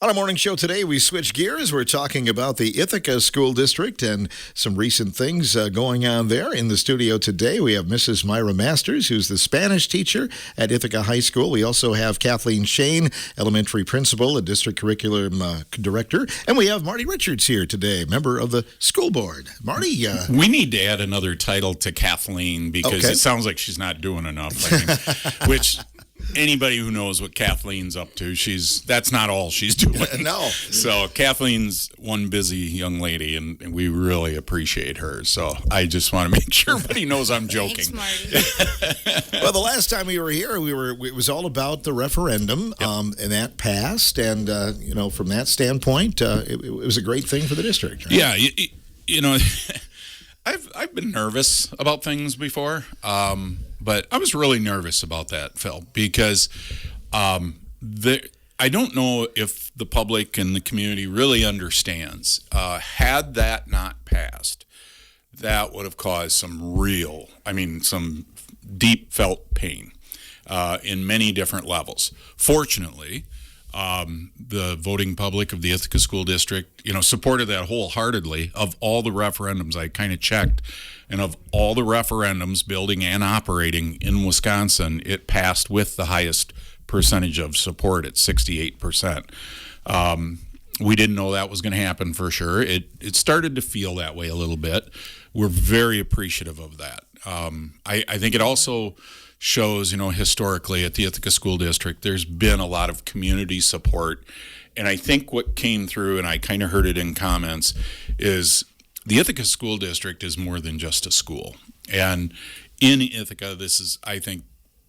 On our morning show today, we switch gears. We're talking about the Ithaca School District and some recent things going on there. In the studio today, we have Mrs. Mayra Masters, who's the Spanish teacher at Ithaca High School. We also have Kathleen Shane, elementary principal, a district curriculum director. And we have Marty Richards here today, member of the school board. Marty? We need to add another title to Kathleen because It sounds like she's not doing enough. I mean, which... Anybody who knows what Kathleen's up to, that's not all she's doing. No. So Kathleen's one busy young lady, and we really appreciate her. So I just want to make sure everybody knows I'm joking. Thanks, Marty. Well, the last time we were here, it was all about the referendum, and that passed. And from that standpoint, it was a great thing for the district. Right? Yeah, you know. I've been nervous about things before, but I was really nervous about that, Phil, because I don't know if the public and the community really understands. Had that not passed, that would have caused some deep felt pain in many different levels. Fortunately, the voting public of the Ithaca School District, supported that wholeheartedly. Of all the referendums, I kind of checked, and of all the referendums, building and operating in Wisconsin, it passed with the highest percentage of support at 68%. We didn't know that was going to happen for sure. It started to feel that way a little bit. We're very appreciative of that. I think it also shows, historically at the Ithaca School District, there's been a lot of community support. And I think what came through, and I kind of heard it in comments, is the Ithaca School District is more than just a school. And in Ithaca, I think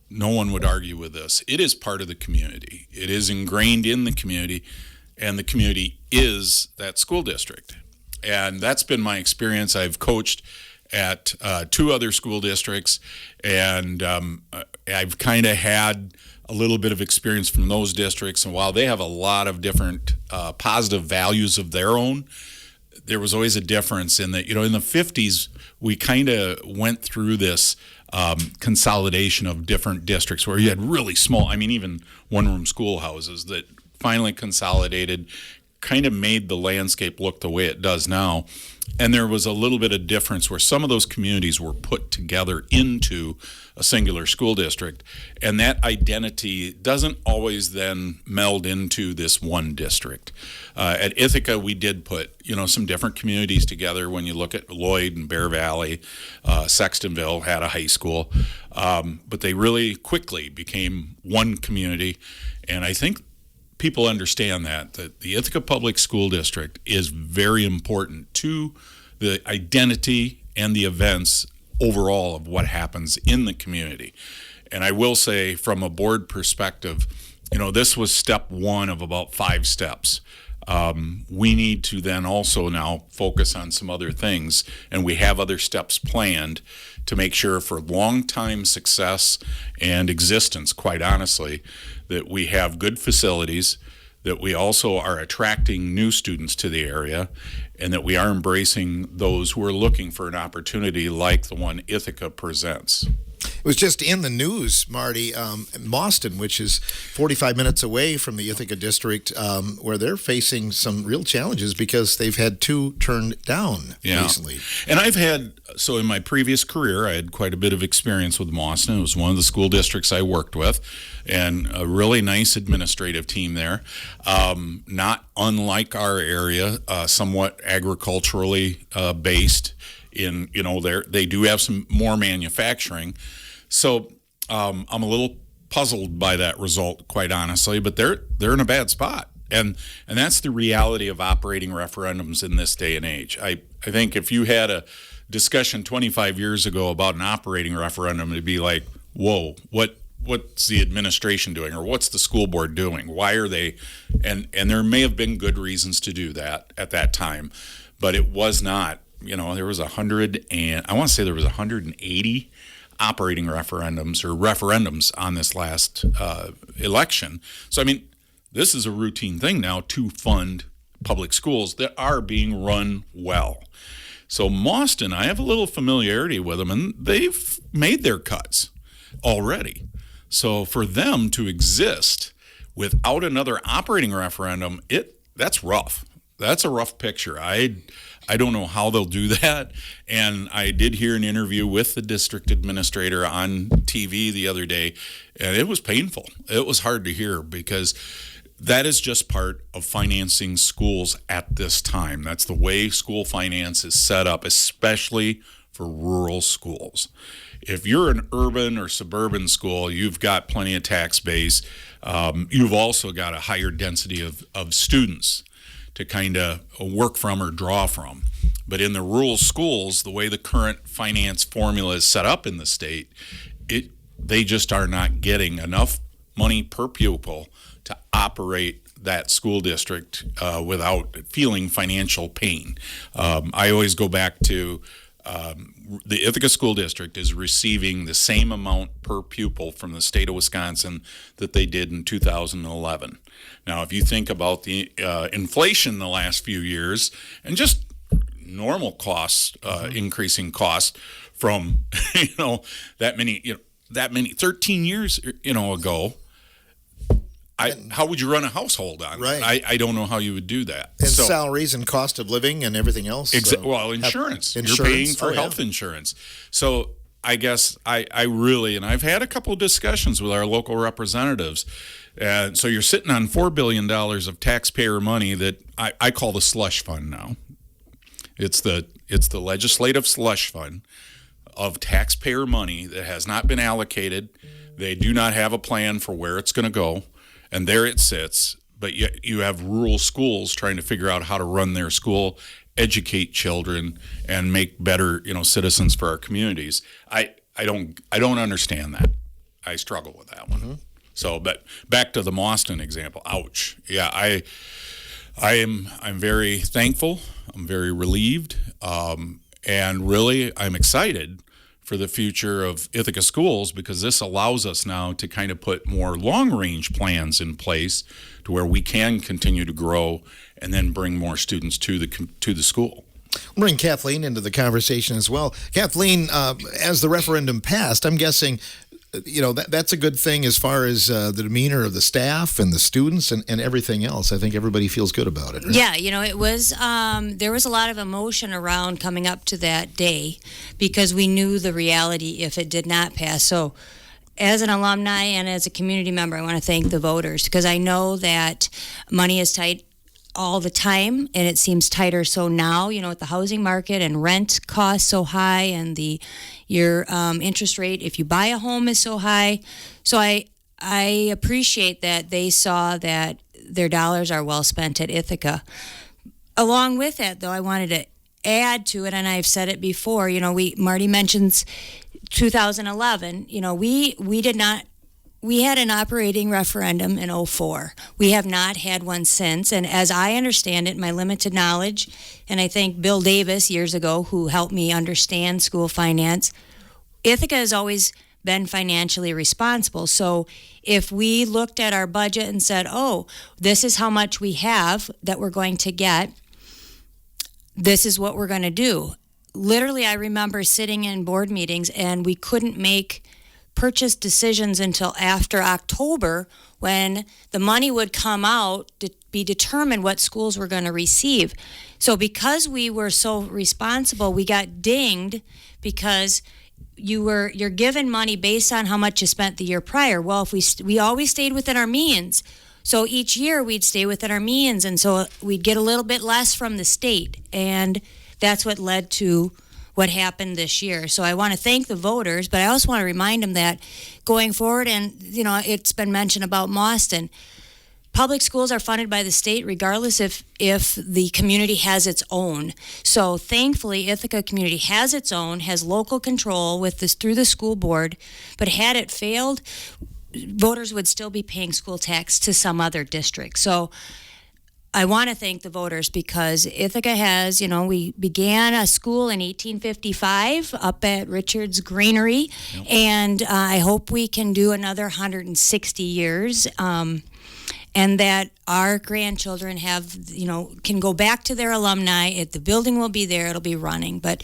no one would argue with this. It is part of the community. It is ingrained in the community, and the community is that school district. And that's been my experience. I've coached at two other school districts, and I've kind of had a little bit of experience from those districts. And while they have a lot of different positive values of their own, there was always a difference in that, in the 50s, we kind of went through this consolidation of different districts where you had really small, even one-room schoolhouses that finally consolidated, kind of made the landscape look the way it does now. And there was a little bit of difference where some of those communities were put together into a singular school district, and that identity doesn't always then meld into this one district. At Ithaca, we did put some different communities together. When you look at Lloyd and Bear Valley, Sextonville had a high school, but they really quickly became one community. And I think people understand that the Ithaca Public School District is very important to the identity and the events overall of what happens in the community. And I will say, from a board perspective, this was step one of about 5 steps. We need to then also now focus on some other things, and we have other steps planned to make sure for long-time success and existence, quite honestly, that we have good facilities, that we also are attracting new students to the area, and that we are embracing those who are looking for an opportunity like the one Ithaca presents. It was just in the news, Marty, Boston, which is 45 minutes away from the Ithaca district, where they're facing some real challenges because they've had 2 turned down recently. And in my previous career, I had quite a bit of experience with Boston. It was one of the school districts I worked with, and a really nice administrative team there. Not unlike our area, somewhat agriculturally based. They do have some more manufacturing. So I'm a little puzzled by that result, quite honestly, but they're in a bad spot. And that's the reality of operating referendums in this day and age. I think if you had a discussion 25 years ago about an operating referendum, it'd be like, whoa, what's the administration doing, or what's the school board doing? Why are they? And there may have been good reasons to do that at that time, but it was not. There was 180 operating referendums on this last election. So, this is a routine thing now to fund public schools that are being run well. So Mauston, I have a little familiarity with them, and they've made their cuts already. So for them to exist without another operating referendum, that's rough. That's a rough picture. I don't know how they'll do that. And I did hear an interview with the district administrator on TV the other day, and it was painful. It was hard to hear because that is just part of financing schools at this time. That's the way school finance is set up, especially for rural schools. If you're an urban or suburban school, you've got plenty of tax base. You've also got a higher density of students to kind of work from or draw from. But in the rural schools, the way the current finance formula is set up in the state, they just are not getting enough money per pupil to operate that school district without feeling financial pain. I always go back to the Ithaca School District is receiving the same amount per pupil from the state of Wisconsin that they did in 2011. Now, if you think about the inflation the last few years and just normal costs, increasing costs from that many 13 years ago. How would you run a household on right. that? I don't know how you would do that. And salaries and cost of living and everything else. Well, insurance. You're paying for health insurance. So I guess I really, and I've had a couple of discussions with our local representatives. And so you're sitting on $4 billion of taxpayer money that I call the slush fund now. It's the legislative slush fund of taxpayer money that has not been allocated. They do not have a plan for where it's going to go. And there it sits, but yet you have rural schools trying to figure out how to run their school, educate children, and make better, citizens for our communities. I don't understand that. I struggle with that one. Mm-hmm. So, but back to the Mauston example. Ouch. Yeah, I'm very thankful. I'm very relieved, and really I'm excited for the future of Ithaca schools, because this allows us now to kind of put more long-range plans in place to where we can continue to grow and then bring more students to the school. We'll bring Kathleen into the conversation as well. Kathleen, as the referendum passed, I'm guessing that's a good thing as far as the demeanor of the staff and the students and everything else. I think everybody feels good about it. Right? Yeah, it was, there was a lot of emotion around coming up to that day because we knew the reality if it did not pass. So as an alumni and as a community member, I want to thank the voters because I know that money is tight all the time, and it seems tighter so now, with the housing market and rent costs so high and your interest rate if you buy a home is so high. So I appreciate that they saw that their dollars are well spent at Ithaca. Along with that, though, I wanted to add to it, and I've said it before, Marty mentions 2011, we had an operating referendum in 2004. We have not had one since. And as I understand it, my limited knowledge, and I thank Bill Davis years ago who helped me understand school finance, Ithaca has always been financially responsible. So if we looked at our budget and said, this is how much we have that we're going to get, this is what we're going to do. Literally, I remember sitting in board meetings and we couldn't make purchase decisions until after October when the money would come out to be determined what schools were going to receive. So because we were so responsible, we got dinged because you're given money based on how much you spent the year prior. Well, if we always stayed within our means. So each year we'd stay within our means, and so we'd get a little bit less from the state, and that's what led to what happened this year. So I want to thank the voters, but I also want to remind them that going forward, and it's been mentioned about Mauston, public schools are funded by the state regardless if the community has its own. So thankfully, Ithaca community has its own, has local control with this through the school board, but had it failed, voters would still be paying school tax to some other district. So I want to thank the voters because Ithaca has, we began a school in 1855 up at Richard's Granary, and I hope we can do another 160 years. and that our grandchildren can go back to their alumni. The building will be there, it'll be running. But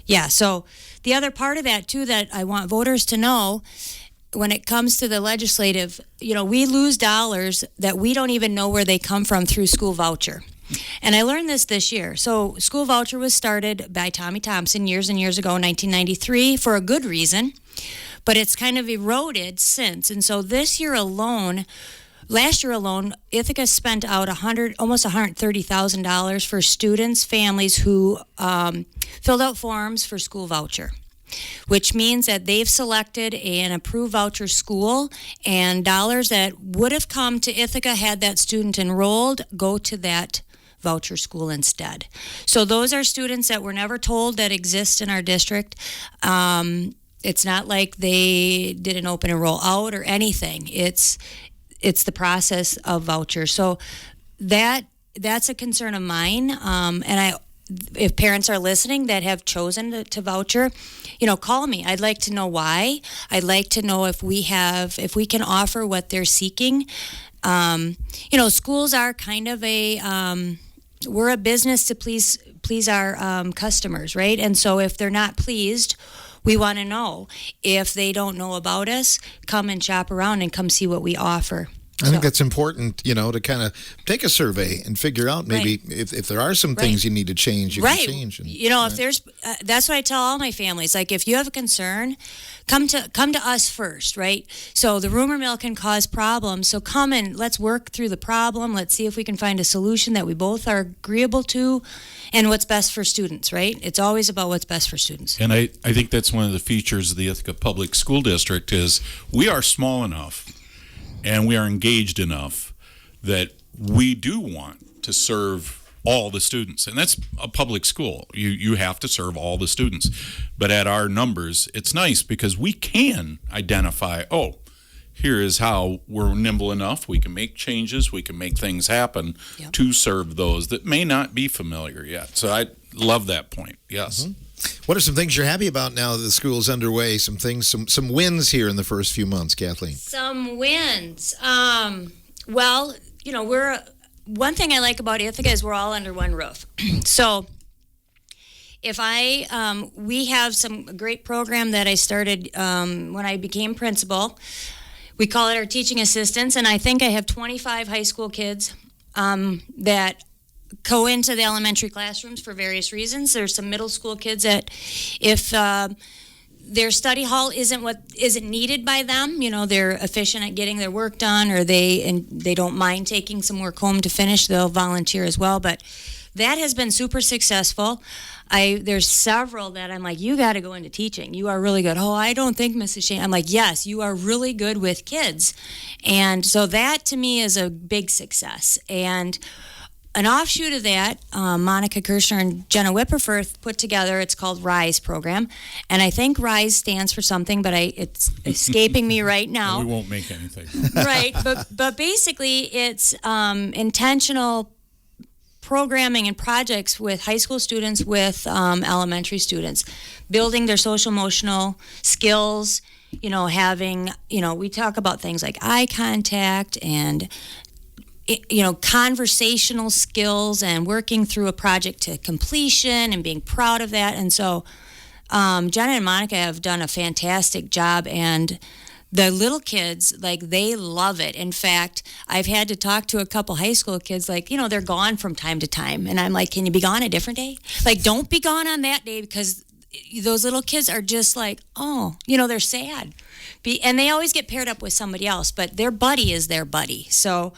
yeah, so the other part of that too that I want voters to know, when it comes to the legislative, we lose dollars that we don't even know where they come from through school voucher. And I learned this year. So school voucher was started by Tommy Thompson years and years ago in 1993 for a good reason, but it's kind of eroded since. And so last year alone, Ithaca spent out almost $130,000 for students, families who filled out forms for school voucher, which means that they've selected an approved voucher school, and dollars that would have come to Ithaca had that student enrolled go to that voucher school instead. So those are students that were never told that exist in our district. It's not like they did an open enroll out or anything. It's the process of voucher. So that's a concern of mine. If parents are listening that have chosen to voucher, call me. I'd like to know why. I'd like to know if we can offer what they're seeking. Schools are kind of we're a business to please our customers, right? And so if they're not pleased, we want to know. If they don't know about us, come and shop around and come see what we offer. I think that's important, to kind of take a survey and figure out maybe if there are some things you need to change, you can change. And, if there's, that's what I tell all my families. Like, if you have a concern, come to us first, right? So the rumor mill can cause problems. So come and let's work through the problem. Let's see if we can find a solution that we both are agreeable to, and what's best for students, right? It's always about what's best for students. And I think that's one of the features of the Ithaca Public School District is we are small enough and we are engaged enough that we do want to serve all the students. And that's a public school. You have to serve all the students. But at our numbers, it's nice because we can identify, here is how we're nimble enough. We can make changes. We can make things happen to serve those that may not be familiar yet. So I love that point. Yes. Mm-hmm. What are some things you're happy about now that the school's underway? Some things, some wins here in the first few months, Kathleen. Some wins. Well, one thing I like about Ithaca is we're all under one roof. So we have some great program that I started when I became principal. We call it our teaching assistants, and I think I have 25 high school kids that go into the elementary classrooms for various reasons. There's some middle school kids that, if their study hall isn't needed by them, they're efficient at getting their work done, or they don't mind taking some work home to finish, they'll volunteer as well. But that has been super successful. There's several that I'm like, you got to go into teaching. You are really good. Oh, I don't think, Mrs. Shane. I'm like, yes, you are really good with kids. And so that to me is a big success. And an offshoot of that, Monica Kirshner and Jenna Whipperforth put together, it's called RISE program. And I think RISE stands for something, but it's escaping me right now. We won't make anything. Right, but basically it's intentional programming and projects with high school students, with elementary students, building their social emotional skills, having, we talk about things like eye contact and conversational skills and working through a project to completion and being proud of that. And so Jenna and Monica have done a fantastic job, and the little kids, they love it. In fact, I've had to talk to a couple high school kids, they're gone from time to time. And I'm like, can you be gone a different day? Don't be gone on that day, because those little kids are just they're sad. And they always get paired up with somebody else, but their buddy is their buddy. So,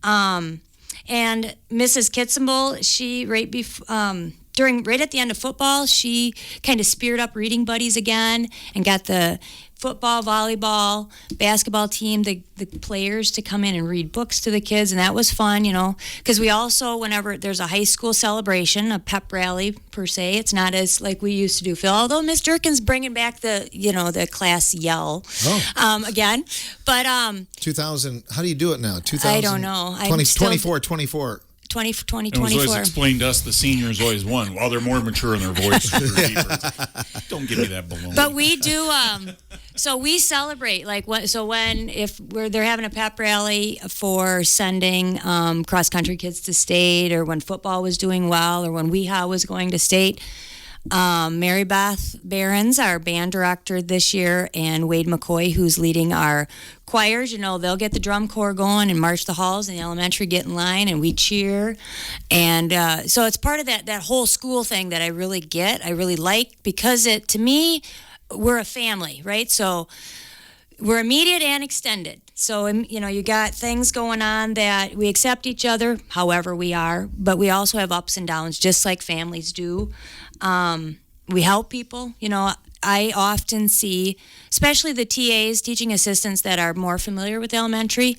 and Mrs. Kitzenbull, she right at the end of football, she kind of speared up reading buddies again and got the football, volleyball, basketball team, the players to come in and read books to the kids, and that was fun, because we also, whenever there's a high school celebration, a pep rally per se, it's not as like we used to do, Phil, although Miss Durkin's bringing back the class yell again, but 2000, how do you do it now? 2000, I don't know. 24. 20, it was always explained to us the seniors always won. Well, they're more mature in their voices. Don't give me that balloon. But we do So we celebrate if they're having a pep rally for sending cross country kids to state, or when football was doing well, or when WeHa was going to state. Mary Beth Behrens, our band director this year, and Wade McCoy, who's leading our choirs, they'll get the drum corps going and march the halls, and the elementary get in line, and we cheer. And so it's part of that whole school thing that I really like, because to me, we're a family, right? So we're immediate and extended. So, you got things going on that we accept each other however we are, but we also have ups and downs, just like families do. We help people. I often see, especially the TAs, teaching assistants that are more familiar with elementary.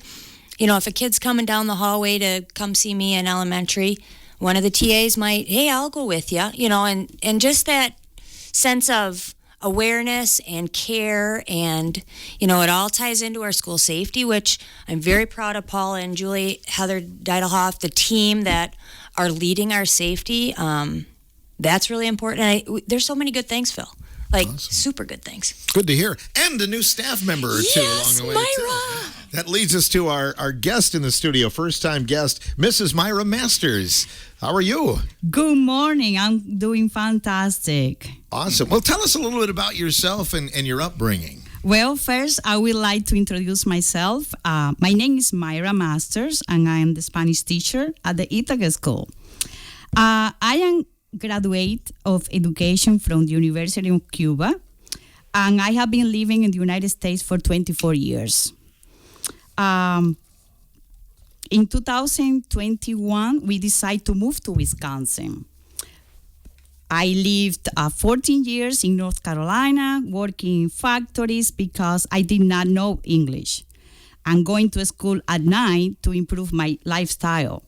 If a kid's coming down the hallway to come see me in elementary, one of the TAs might, hey, I'll go with you, and just that sense of awareness and care, and it all ties into our school safety, which I'm very proud of Paula and Julie Heather Deidelhoff, the team that are leading our safety. That's really important. And there's so many good things, Phil. Awesome. Super good things. Good to hear. And a new staff member or two along the way. Mayra. Too. That leads us to our guest in the studio, first-time guest, Mrs. Mayra Masters. How are you? Good morning. I'm doing fantastic. Awesome. Well, tell us a little bit about yourself and your upbringing. Well, first, I would like to introduce myself. My name is Mayra Masters, and I am the Spanish teacher at the Ithaca School. I am graduate of education from the University of Cuba, and I have been living in the United States for 24 years. In 2021, we decided to move to Wisconsin. I lived 14 years in North Carolina, working in factories because I did not know English, and going to school at night to improve my lifestyle.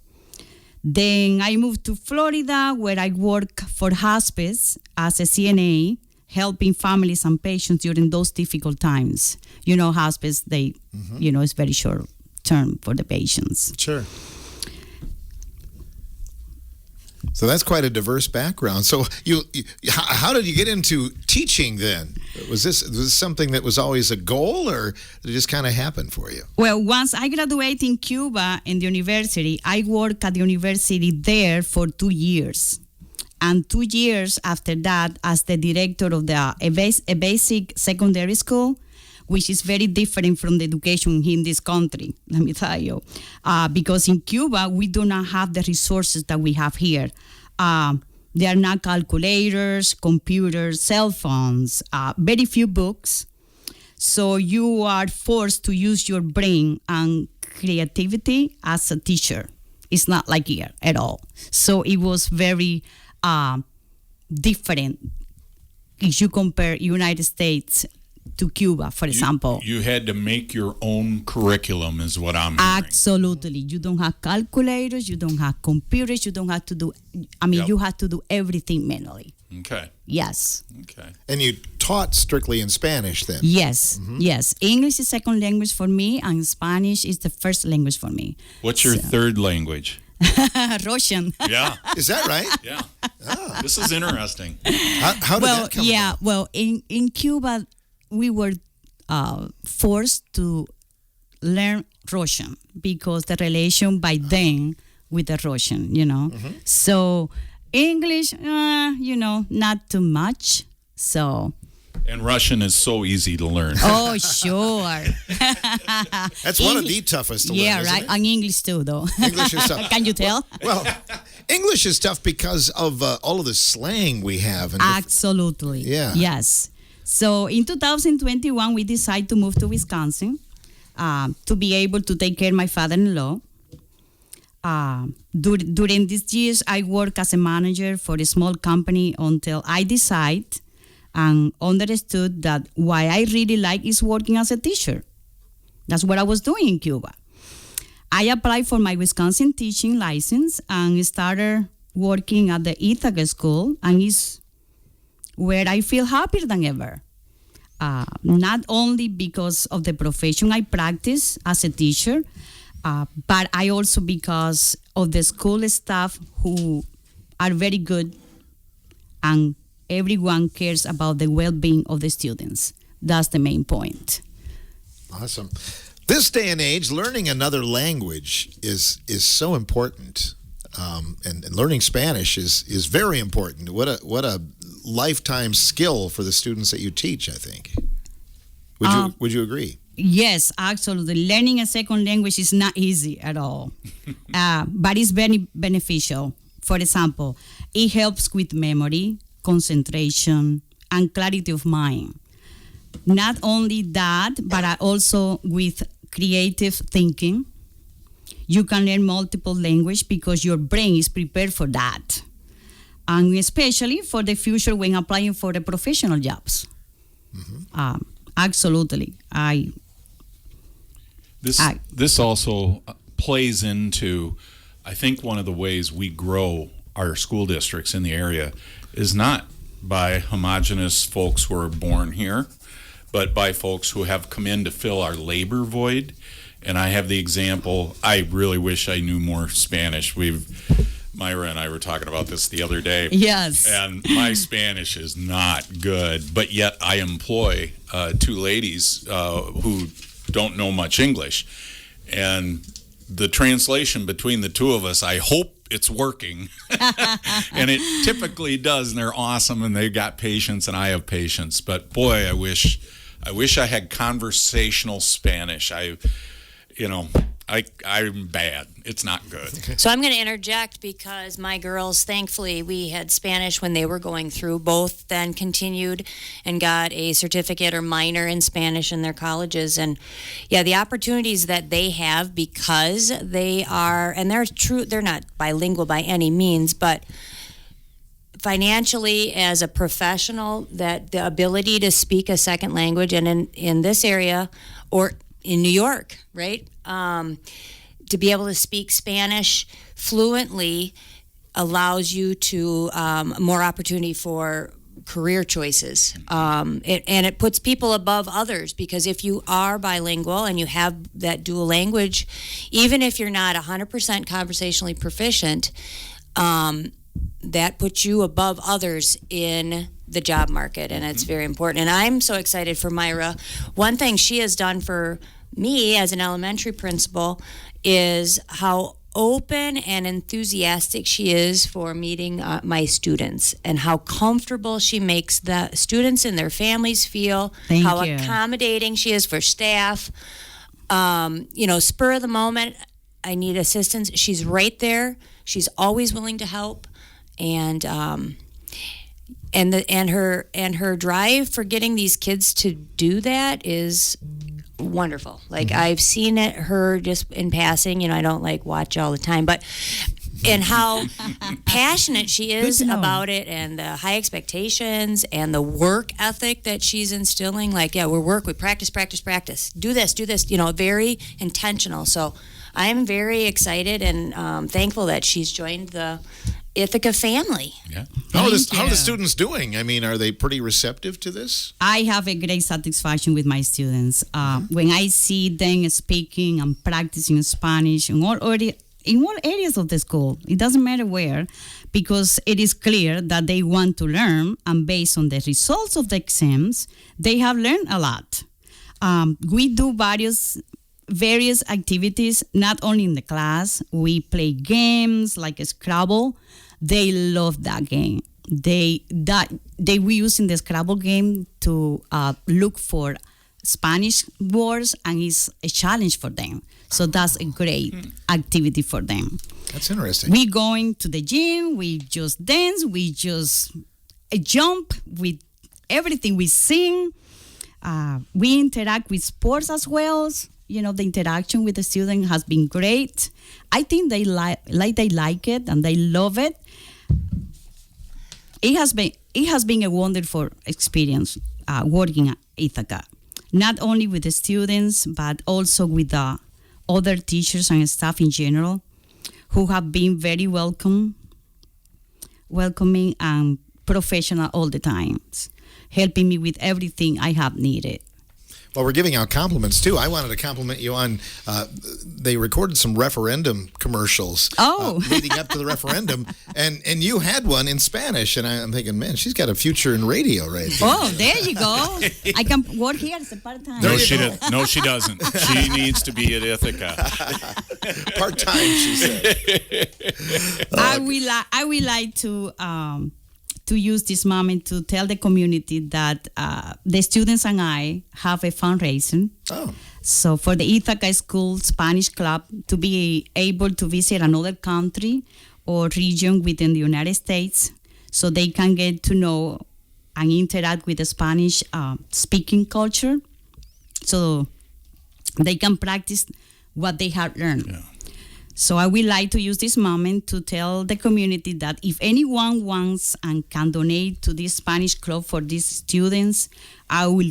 Then I moved to Florida, where I work for hospice as a CNA, helping families and patients during those difficult times. Hospice, it's very short term for the patients. Sure. So that's quite a diverse background. So how did you get into teaching then? Was this something that was always a goal, or did it just kind of happen for you? Well, once I graduated in Cuba in the university, I worked at the university there for 2 years. And 2 years after that, as the director of a basic secondary school, which is very different from the education in this country, let me tell you. Because in Cuba, we do not have the resources that we have here. There are not calculators, computers, cell phones, very few books. So you are forced to use your brain and creativity as a teacher. It's not like here at all. So it was very different if you compare United States to Cuba, for example. You had to make your own curriculum, is what I'm hearing. Absolutely. You don't have calculators, you don't have computers, you don't have to do, you have to do everything manually. Okay. Yes. Okay. And you taught strictly in Spanish then? Yes, yes. English is second language for me, and Spanish is the first language for me. What's your third language? Russian. Yeah. Is that right? Yeah. This is interesting. How did that come about? Well, in Cuba, we were forced to learn Russian because the relation by then with the Russian, So English, not too much. So. And Russian is so easy to learn. Oh, sure. That's one of the toughest to learn. Yeah, right. And English too, though. English is tough. Can you tell? Well, English is tough because of all of the slang we have. And Absolutely. Yeah. Yes. So in 2021, we decided to move to Wisconsin to be able to take care of my father-in-law. During these years, I worked as a manager for a small company until I decided and understood that what I really like is working as a teacher. That's what I was doing in Cuba. I applied for my Wisconsin teaching license and started working at the Ithaca School, and it's where I feel happier than ever. Not only because of the profession I practice as a teacher, but I also because of the school staff who are very good, and everyone cares about the well-being of the students. That's the main point. Awesome. This day and age, learning another language is so important, and learning Spanish is very important. What a lifetime skill for the students that you teach, I think. Would you agree? Yes, absolutely. Learning a second language is not easy at all, but it's very beneficial. For example, it helps with memory, concentration, and clarity of mind. Not only that, but also with creative thinking. You can learn multiple languages because your brain is prepared for that. And especially for the future when applying for the professional jobs. Mm-hmm. Absolutely. This also plays into, I think, one of the ways we grow our school districts in the area is not by homogenous folks who are born here, but by folks who have come in to fill our labor void. And I have the example, I really wish I knew more Spanish. Mayra and I were talking about this the other day. Yes. And my Spanish is not good, but yet I employ two ladies who don't know much English. And the translation between the two of us, I hope it's working. And it typically does, and they're awesome, and they've got patience, and I have patience. But boy, I wish I had conversational Spanish. I'm bad. It's not good. So I'm going to interject because my girls, thankfully, we had Spanish when they were going through. Both then continued and got a certificate or minor in Spanish in their colleges. And yeah, the opportunities that they have because they are, and they're not bilingual by any means, but financially as a professional, that the ability to speak a second language, and in this area or in New York, right? To be able to speak Spanish fluently allows you to more opportunity for career choices. It puts people above others, because if you are bilingual and you have that dual language, even if you're not 100% conversationally proficient, that puts you above others in the job market, and it's very important. And I'm so excited for Mayra. One thing she has done for me as an elementary principal is how open and enthusiastic she is for meeting my students, and how comfortable she makes the students and their families feel. Thank how you. Accommodating she is for staff. Spur of the moment, I need assistance, she's right there. She's always willing to help, and her drive for getting these kids to do that is wonderful. Like, I've seen her just in passing. I don't watch all the time, but and how passionate she is about it, and the high expectations and the work ethic that she's instilling. We practice, do this, very intentional. So I'm very excited and thankful that she's joined the Ithaca family. Yeah. How are the students doing? I mean, are they pretty receptive to this? I have a great satisfaction with my students. When I see them speaking and practicing Spanish in all areas of the school, it doesn't matter where, because it is clear that they want to learn, and based on the results of the exams, they have learned a lot. We do various activities, not only in the class. We play games like Scrabble. They love that game. We use in the Scrabble game to look for Spanish words, and it's a challenge for them. So that's a great activity for them. That's interesting. We going to the gym. We just dance. We just jump with everything. We sing. We interact with sports as well. The interaction with the student has been great. I think they like it and they love it. It has been a wonderful experience working at Ithaca, not only with the students but also with the other teachers and staff in general, who have been very welcoming and professional all the time, helping me with everything I have needed. Well, we're giving out compliments too. I wanted to compliment you on. They recorded some referendum commercials. Leading up to the referendum, and you had one in Spanish, and I'm thinking, man, she's got a future in radio right there. Oh, there you go. I can work here as a part-time. No, she doesn't. She needs to be at Ithaca. Part-time, she said. I will like to use this moment to tell the community that the students and I have a fundraiser. Oh. So for the Ithaca School Spanish Club to be able to visit another country or region within the United States so they can get to know and interact with the Spanish speaking culture so they can practice what they have learned. Yeah. So I would like to use this moment to tell the community that if anyone wants and can donate to this Spanish club for these students, I will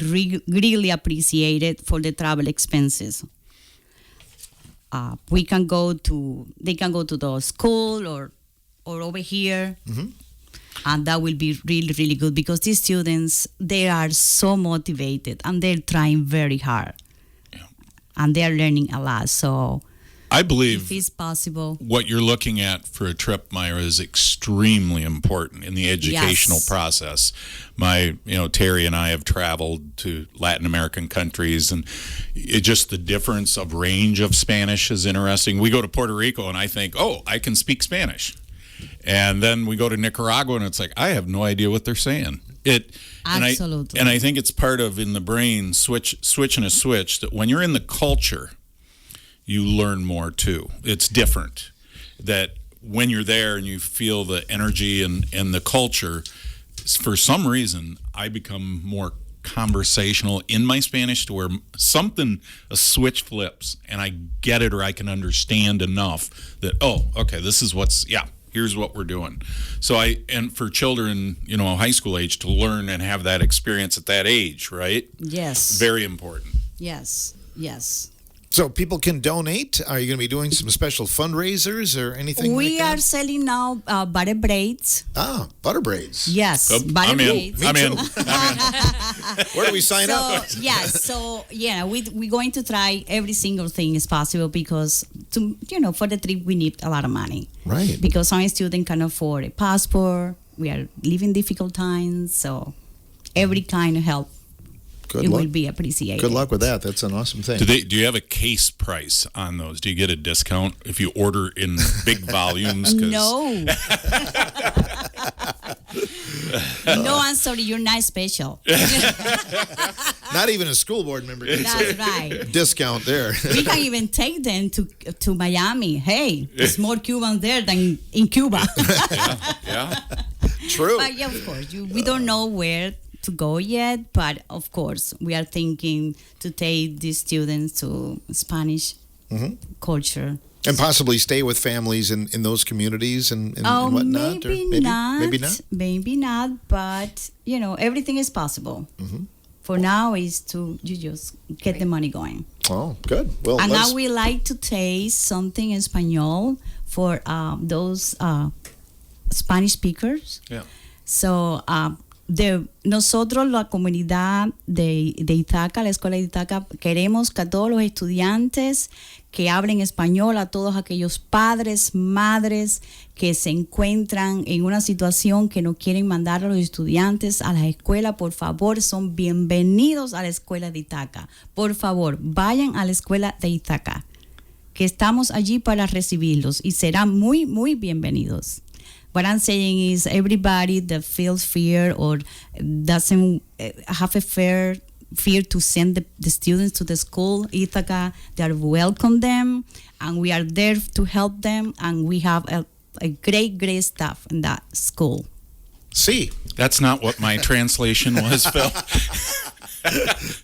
really appreciate it for the travel expenses. They can go to the school or over here, and that will be really, really good because these students, they are so motivated and they're trying very hard, and they're learning a lot. So I believe if it's possible, what you're looking at for a trip, Mayra, is extremely important in the educational process. Terry and I have traveled to Latin American countries, and just the difference of range of Spanish is interesting. We go to Puerto Rico, and I think, oh, I can speak Spanish. And then we go to Nicaragua, and it's like, I have no idea what they're saying. Absolutely. And I think it's part of, in the brain, switching a switch, that when you're in the culture, you learn more too. It's different. That when you're there and you feel the energy and the culture, for some reason, I become more conversational in my Spanish to where a switch flips and I get it, or I can understand enough that, oh, okay, this is here's what we're doing. So and for children, high school age, to learn and have that experience at that age, right? Yes. Very important. Yes. So people can donate. Are you going to be doing some special fundraisers or anything We like that? are selling now butter braids. Ah, butter braids. Yes, butter I'm in. braids. I'm in. Where do we sign up? We're going to try every single thing is possible because for the trip we need a lot of money. Right. Because some students can afford a passport. We are living difficult times, so every kind of help will be appreciated. Good luck with that. That's an awesome thing. Do you have a case price on those? Do you get a discount if you order in big volumes? No. No, I'm sorry. You're not special. Not even a school board member gets That's right. discount there. We can even take them to Miami. Hey, there's more Cubans there than in Cuba. Yeah. True. But of course, we don't know where to go yet. But of course, we are thinking to take these students to Spanish culture. And possibly stay with families in those communities and whatnot? Maybe not. Maybe not? Maybe not, but, everything is possible. For now is you just get the money going. Oh, good. Well, and now we like to taste something in Espanol for those Spanish speakers. Yeah. So, nosotros, la comunidad de Ithaca, la escuela de Ithaca, queremos que a todos los estudiantes que hablen español, a todos aquellos padres, madres que se encuentran en una situación que no quieren mandar a los estudiantes a la escuela, por favor, son bienvenidos a la escuela de Ithaca. Por favor, vayan a la escuela de Ithaca, que estamos allí para recibirlos y serán muy, muy bienvenidos. What I'm saying is everybody that feels fear or doesn't have a fear to send the students to the school, Ithaca, they are welcome them, and we are there to help them, and we have a great staff in that school. See. That's not what my translation was, Phil.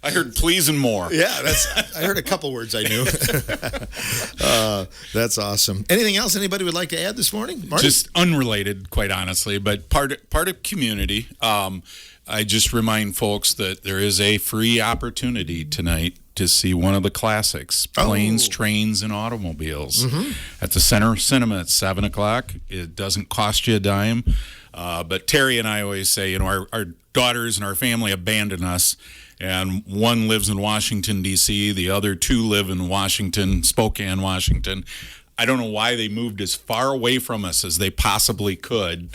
I heard please and more. Yeah, I heard a couple words I knew. That's awesome. Anything else anybody would like to add this morning? Marty? Just unrelated, quite honestly, but part of community. I just remind folks that there is a free opportunity tonight to see one of the classics, Planes, Trains, and Automobiles, at the Center Cinema at 7 o'clock. It doesn't cost you a dime. But Terry and I always say, our daughters and our family abandoned us. And one lives in Washington, D.C. The other two live in Spokane, Washington. I don't know why they moved as far away from us as they possibly could.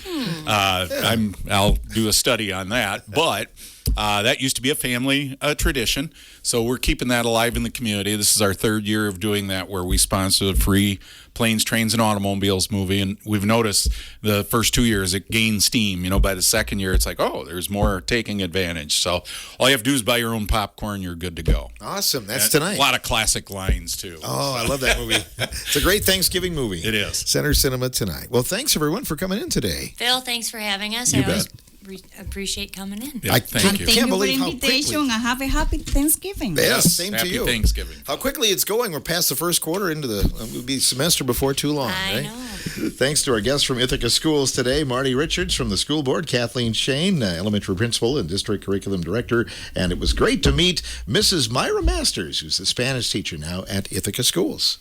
I'll do a study on that. But that used to be a family tradition. So we're keeping that alive in the community. This is our third year of doing that, where we sponsor the free Planes, Trains, and Automobiles movie. And we've noticed the first 2 years it gained steam. By the second year, it's like, oh, there's more taking advantage. So all you have to do is buy your own popcorn. You're good to go. Awesome. That's tonight. A lot of classic lines, too. Oh, I love that movie. It's a great Thanksgiving movie. It is. Center Cinema tonight. Well, thanks, everyone, for coming in today. Phil, thanks for having us. You I always bet. appreciate coming in. Yeah, thank you. Thank Can't you for believe the how invitation quickly- and have a happy Thanksgiving. Yes, same Happy to you. Thanksgiving. How quickly it's going. We're past the first quarter into it'll be semester before too long, I right? know. Thanks to our guests from Ithaca Schools today, Marty Richards from the school board, Kathleen Shane, elementary principal and district curriculum director, and it was great to meet Mrs. Mayra Masters, who's the Spanish teacher now at Ithaca Schools.